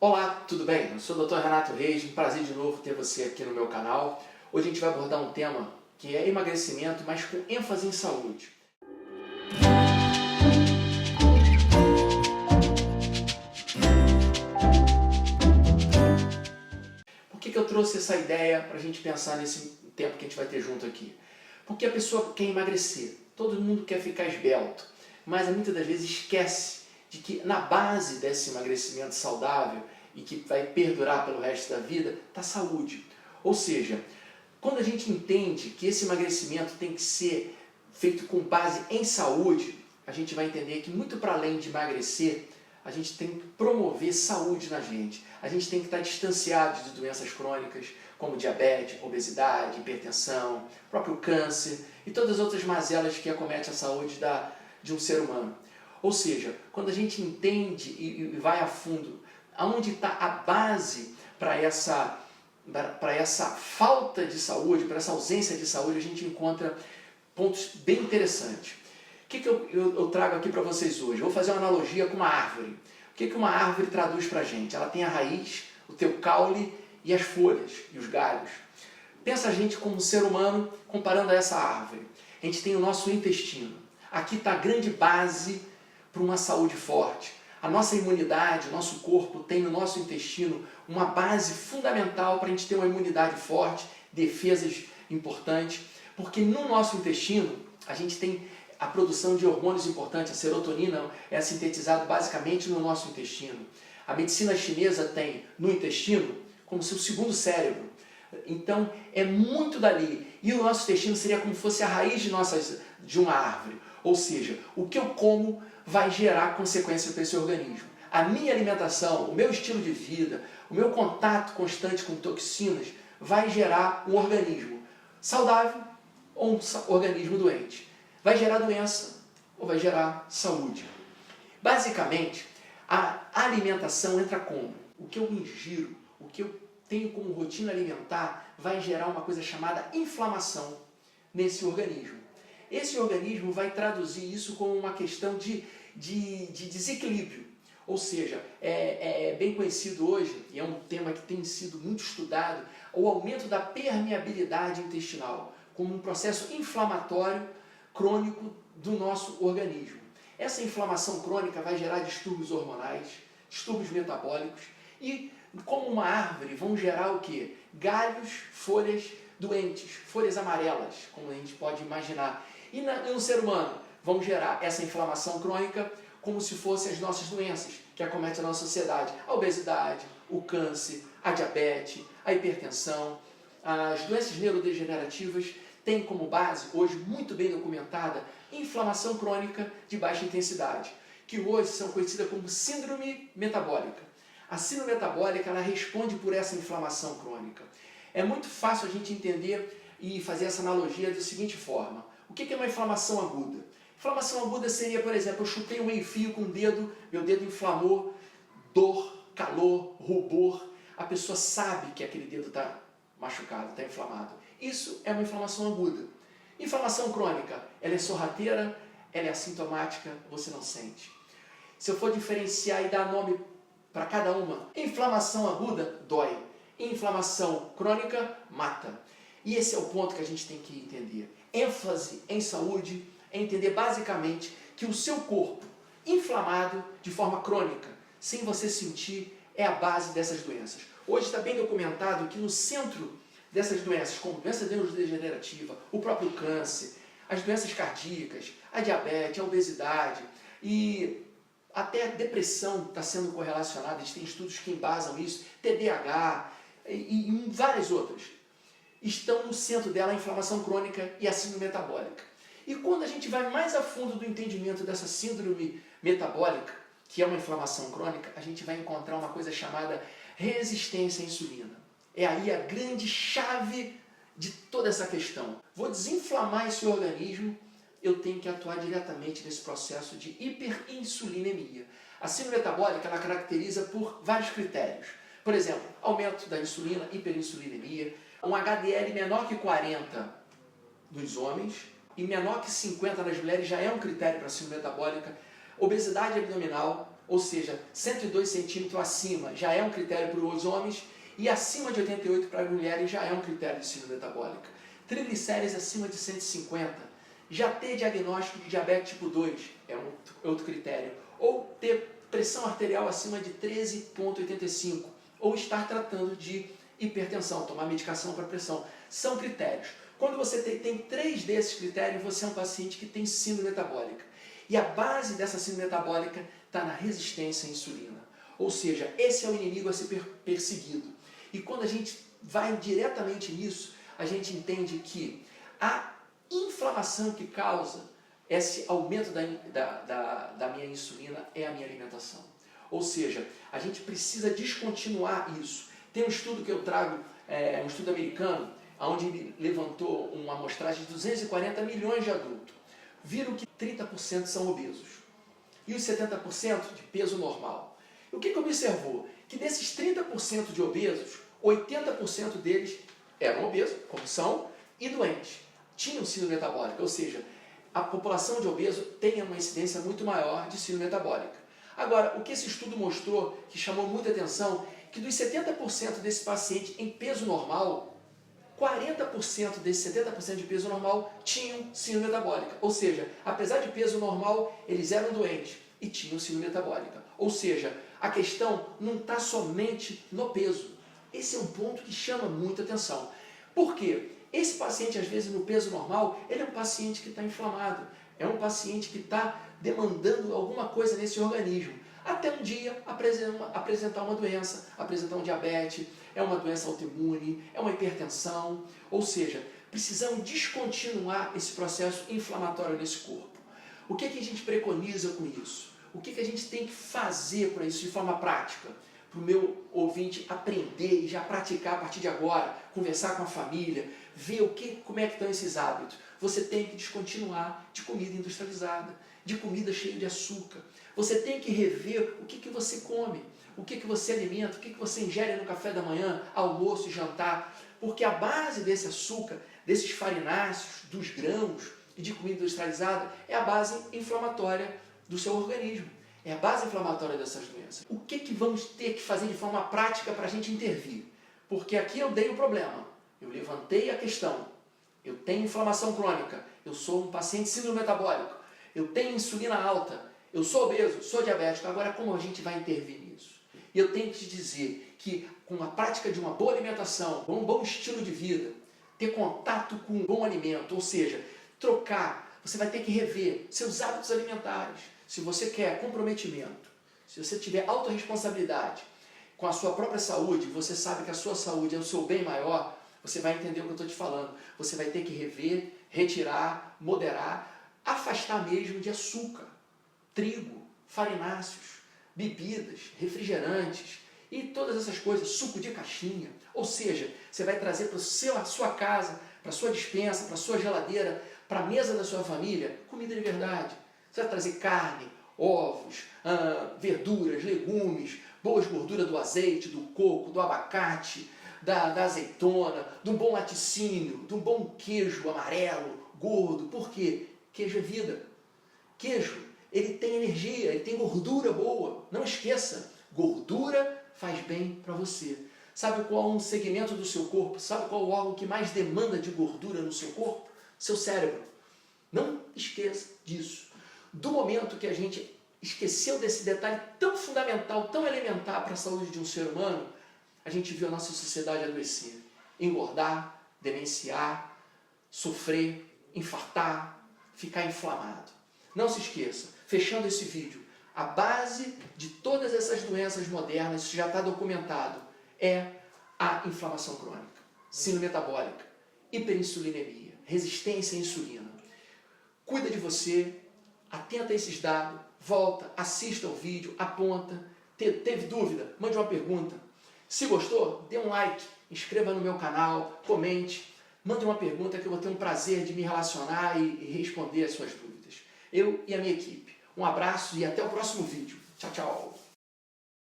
Olá, tudo bem? Eu sou o Dr. Renato Reis, um prazer de novo ter você aqui no meu canal. Hoje a gente vai abordar um tema que é emagrecimento, mas com ênfase em saúde. Por que eu trouxe essa ideia para a gente pensar nesse tempo que a gente vai ter junto aqui? Porque a pessoa quer emagrecer, todo mundo quer ficar esbelto, mas muitas das vezes esquece de que na base desse emagrecimento saudável e que vai perdurar pelo resto da vida, está a saúde. Ou seja, quando a gente entende que esse emagrecimento tem que ser feito com base em saúde, a gente vai entender que muito para além de emagrecer, a gente tem que promover saúde na gente. A gente tem que estar distanciado de doenças crônicas, como diabetes, obesidade, hipertensão, próprio câncer e todas as outras mazelas que acometem a saúde de um ser humano. Ou seja, quando a gente entende e vai a fundo aonde está a base para essa falta de saúde, para essa ausência de saúde, a gente encontra pontos bem interessantes. O que eu trago aqui para vocês hoje? Eu vou fazer uma analogia com uma árvore. O que uma árvore traduz para a gente? Ela tem a raiz, o teu caule e as folhas e os galhos. Pensa a gente como um ser humano comparando a essa árvore. A gente tem o nosso intestino. Aqui está a grande base para uma saúde forte. A nossa imunidade, o nosso corpo tem no nosso intestino uma base fundamental para a gente ter uma imunidade forte, defesas importantes, porque no nosso intestino a gente tem a produção de hormônios importantes. A serotonina é sintetizada basicamente no nosso intestino. A medicina chinesa tem no intestino como seu segundo cérebro. Então é muito dali. E o nosso intestino seria como se fosse a raiz de uma árvore. Ou seja, o que eu como vai gerar consequência para esse organismo. A minha alimentação, o meu estilo de vida, o meu contato constante com toxinas vai gerar um organismo saudável ou um organismo doente. Vai gerar doença ou vai gerar saúde. Basicamente, a alimentação entra como? O que eu ingiro, o que eu tenho como rotina alimentar vai gerar uma coisa chamada inflamação nesse organismo. Esse organismo vai traduzir isso como uma questão de desequilíbrio. Ou seja, é bem conhecido hoje, e é um tema que tem sido muito estudado, o aumento da permeabilidade intestinal, como um processo inflamatório crônico do nosso organismo. Essa inflamação crônica vai gerar distúrbios hormonais, distúrbios metabólicos e, como uma árvore, vão gerar o quê? Galhos, folhas doentes, folhas amarelas, como a gente pode imaginar. E no ser humano, vão gerar essa inflamação crônica como se fossem as nossas doenças que acometem a nossa sociedade. A obesidade, o câncer, a diabetes, a hipertensão, as doenças neurodegenerativas têm como base, hoje muito bem documentada, inflamação crônica de baixa intensidade, que hoje são conhecidas como síndrome metabólica. A síndrome metabólica, ela responde por essa inflamação crônica. É muito fácil a gente entender e fazer essa analogia da seguinte forma. O que é uma inflamação aguda? Inflamação aguda seria, por exemplo, eu chutei um meio-fio com o dedo, meu dedo inflamou, dor, calor, rubor. A pessoa sabe que aquele dedo está machucado, está inflamado. Isso é uma inflamação aguda. Inflamação crônica, ela é sorrateira, ela é assintomática, você não sente. Se eu for diferenciar e dar nome para cada uma, inflamação aguda dói, inflamação crônica mata. E esse é o ponto que a gente tem que entender. ênfase em saúde é entender basicamente que o seu corpo inflamado de forma crônica, sem você sentir, é a base dessas doenças. Hoje está bem documentado que no centro dessas doenças, como doença neurodegenerativa, o próprio câncer, as doenças cardíacas, a diabetes, a obesidade e até a depressão está sendo correlacionada, a gente tem estudos que embasam isso, TDAH e várias outras. Estão no centro dela a inflamação crônica e a síndrome metabólica. E quando a gente vai mais a fundo do entendimento dessa síndrome metabólica, que é uma inflamação crônica, a gente vai encontrar uma coisa chamada resistência à insulina. É aí a grande chave de toda essa questão. Vou desinflamar esse organismo, eu tenho que atuar diretamente nesse processo de hiperinsulinemia. A síndrome metabólica, ela caracteriza por vários critérios. Por exemplo, aumento da insulina, hiperinsulinemia, um HDL menor que 40 dos homens e menor que 50 nas mulheres já é um critério para a síndrome metabólica, obesidade abdominal, ou seja, 102 centímetros acima já é um critério para os homens, e acima de 88 para as mulheres já é um critério de síndrome metabólica. Triglicérides acima de 150, já ter diagnóstico de diabetes tipo 2 é outro critério, ou ter pressão arterial acima de 13,85, ou estar tratando de hipertensão, tomar medicação para pressão, são critérios. Quando você tem 3 desses critérios, você é um paciente que tem síndrome metabólica. E a base dessa síndrome metabólica está na resistência à insulina. Ou seja, esse é o inimigo a ser perseguido. E quando a gente vai diretamente nisso, a gente entende que a inflamação que causa esse aumento da minha insulina é a minha alimentação. Ou seja, a gente precisa descontinuar isso. Tem um estudo que eu trago, um estudo americano, onde ele levantou uma amostragem de 240 milhões de adultos. Viram que 30% são obesos e os 70% de peso normal. E o que observou? Que desses 30% de obesos, 80% deles eram obesos, como são, e doentes. Tinham síndrome metabólica, ou seja, a população de obeso tem uma incidência muito maior de síndrome metabólica. Agora, o que esse estudo mostrou, que chamou muita atenção, que dos 70% desse paciente em peso normal, 40% desses 70% de peso normal tinham síndrome metabólica. Ou seja, apesar de peso normal, eles eram doentes e tinham síndrome metabólica. Ou seja, a questão não está somente no peso. Esse é um ponto que chama muita atenção. Por quê? Esse paciente, às vezes, no peso normal, ele é um paciente que está inflamado. É um paciente que está demandando alguma coisa nesse organismo. Até um dia apresentar uma doença, apresentar um diabetes, é uma doença autoimune, é uma hipertensão. Ou seja, precisamos descontinuar esse processo inflamatório nesse corpo. O que a gente preconiza com isso? O que a gente tem que fazer para isso de forma prática? Para o meu ouvinte aprender e já praticar a partir de agora, conversar com a família, ver como é que estão esses hábitos. Você tem que descontinuar de comida industrializada, de comida cheia de açúcar. Você tem que rever o que você come, o que você alimenta, o que você ingere no café da manhã, almoço e jantar. Porque a base desse açúcar, desses farináceos, dos grãos e de comida industrializada é a base inflamatória do seu organismo. É a base inflamatória dessas doenças. O que vamos ter que fazer de forma prática para a gente intervir? Porque aqui eu dei o problema, eu levantei a questão, eu tenho inflamação crônica, eu sou um paciente síndrome metabólico, eu tenho insulina alta, eu sou obeso, sou diabético. Agora, como a gente vai intervir nisso? E eu tenho que te dizer que com a prática de uma boa alimentação, com um bom estilo de vida, ter contato com um bom alimento, ou seja, trocar, você vai ter que rever seus hábitos alimentares. Se você quer comprometimento, se você tiver autorresponsabilidade com a sua própria saúde, você sabe que a sua saúde é o seu bem maior, você vai entender o que eu estou te falando. Você vai ter que rever, retirar, moderar, afastar mesmo de açúcar, trigo, farináceos, bebidas, refrigerantes e todas essas coisas, suco de caixinha. Ou seja, você vai trazer para a sua casa, para a sua despensa, para a sua geladeira, para a mesa da sua família, comida de verdade. Você vai trazer carne, ovos, verduras, legumes, boas gorduras do azeite, do coco, do abacate, da azeitona, de um bom laticínio, de um bom queijo amarelo, gordo. Por quê? Queijo é vida. Queijo, ele tem energia, ele tem gordura boa. Não esqueça, gordura faz bem para você. Sabe qual é um segmento do seu corpo? Sabe qual é o órgão que mais demanda de gordura no seu corpo? Seu cérebro. Não esqueça disso. Do momento que a gente esqueceu desse detalhe tão fundamental, tão elementar para a saúde de um ser humano, a gente viu a nossa sociedade adoecer, engordar, demenciar, sofrer, infartar, ficar inflamado. Não se esqueça, fechando esse vídeo, a base de todas essas doenças modernas, isso já está documentado, é a inflamação crônica, síndrome metabólica, hiperinsulinemia, resistência à insulina. Cuida de você, atenta a esses dados, volta, assista o vídeo, aponta, teve dúvida? Mande uma pergunta. Se gostou, dê um like, inscreva no meu canal, comente, mande uma pergunta que eu vou ter um prazer de me relacionar e responder as suas dúvidas. Eu e a minha equipe. Um abraço e até o próximo vídeo. Tchau, tchau.